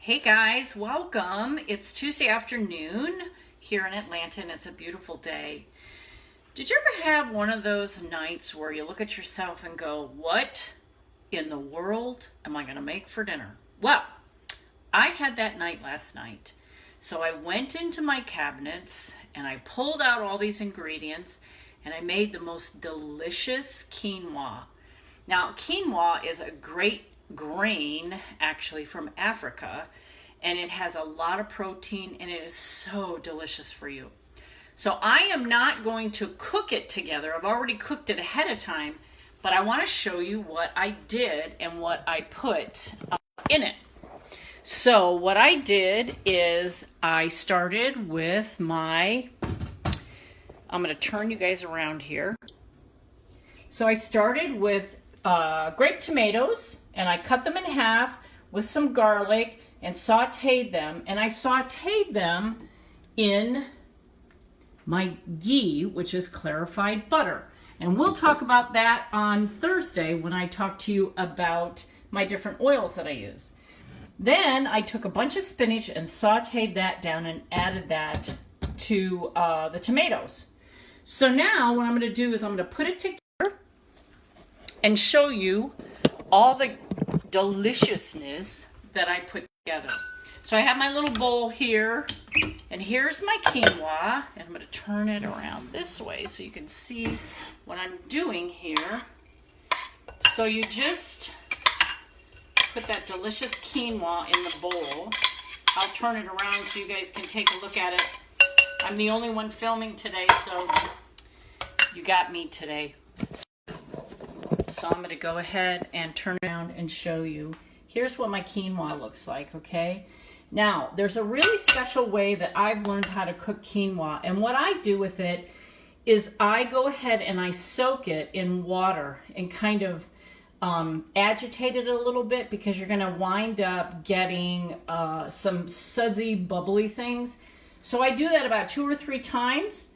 Hey guys, welcome. It's Tuesday afternoon here in Atlanta and it's a beautiful day. Did you ever have one of those nights where you look at yourself and go, what in the world am I going to make for dinner? Well, I had that night last night. So I went into my cabinets and I pulled out all these ingredients and I made the most delicious quinoa. Now, quinoa is a great grain actually from Africa, and it has a lot of protein and it is so delicious for you. So I am not going to cook it together. I've already cooked it ahead of time, but I want to show you what I did and what I put in it. So what I did is I started with I'm going to turn you guys around here. So I started with grape tomatoes, and I cut them in half with some garlic and sauteed them. And I sauteed them in my ghee, which is clarified butter. And we'll talk about that on Thursday when I talk to you about my different oils that I use. Then I took a bunch of spinach and sauteed that down and added that to the tomatoes. So now what I'm going to do is I'm going to put it together and show you all the deliciousness that I put together. So I have my little bowl here, and here's my quinoa, and I'm going to turn it around this way so you can see what I'm doing here. So you just put that delicious quinoa in the bowl. I'll turn it around so you guys can take a look at it. I'm the only one filming today, so you got me today. So I'm going to go ahead and turn around and show you. Here's what my quinoa looks like, okay? Now, there's a really special way that I've learned how to cook quinoa. And what I do with it is I go ahead and I soak it in water and kind of agitate it a little bit, because you're going to wind up getting some sudsy, bubbly things. So I do that about 2 or 3 times.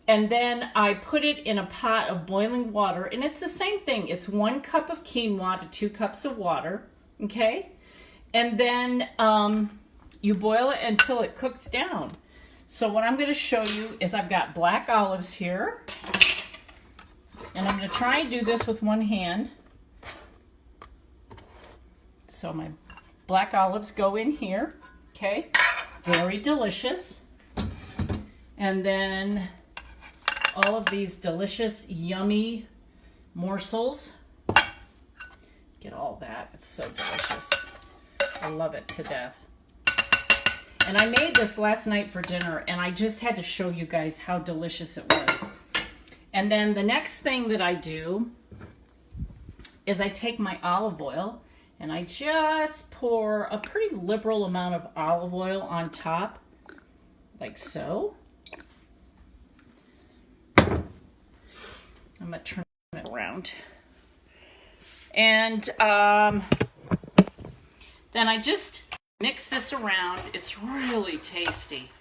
And then I put it in a pot of boiling water, and it's the same thing. It's 1 cup of quinoa to 2 cups of water, okay? And then you boil it until it cooks down. So what I'm going to show you is I've got black olives here, and I'm going to try and do this with one hand. So my black olives go in here, okay? Very delicious. And then all of these delicious, yummy morsels. Get all that. It's so delicious. I love it to death. And I made this last night for dinner, and I just had to show you guys how delicious it was. And then the next thing that I do is I take my olive oil, and I just pour a pretty liberal amount of olive oil on top, like so. I'm going to turn it around. And then I just mix this around. It's really tasty.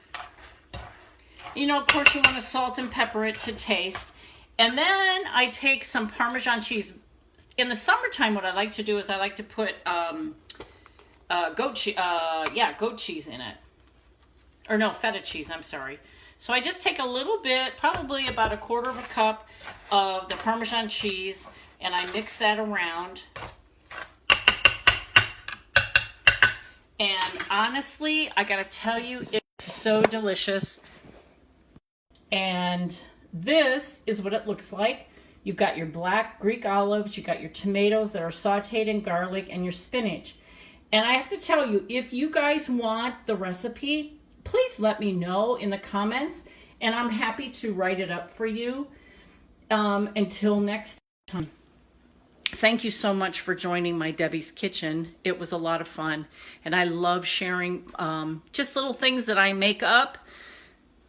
You know, of course, you want to salt and pepper it to taste. And then I take some Parmesan cheese. In the summertime, what I like to do is I like to put goat cheese in it. Or no, feta cheese, I'm sorry. So I just take a little bit, probably about 1/4 cup of the Parmesan cheese, and I mix that around. And honestly, I gotta tell you, it's so delicious. And this is what it looks like. You've got your black Greek olives, you've got your tomatoes that are sauteed in garlic, and your spinach. And I have to tell you, if you guys want the recipe, please let me know in the comments, and I'm happy to write it up for you. Until next time. Thank you so much for joining my Debbie's Kitchen. It was a lot of fun, and I love sharing just little things that I make up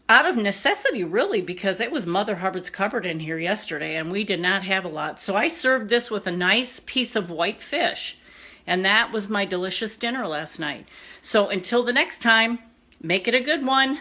out of necessity, really, because it was Mother Hubbard's cupboard in here yesterday, and we did not have a lot. So I served this with a nice piece of white fish, and that was my delicious dinner last night. So until the next time, make it a good one.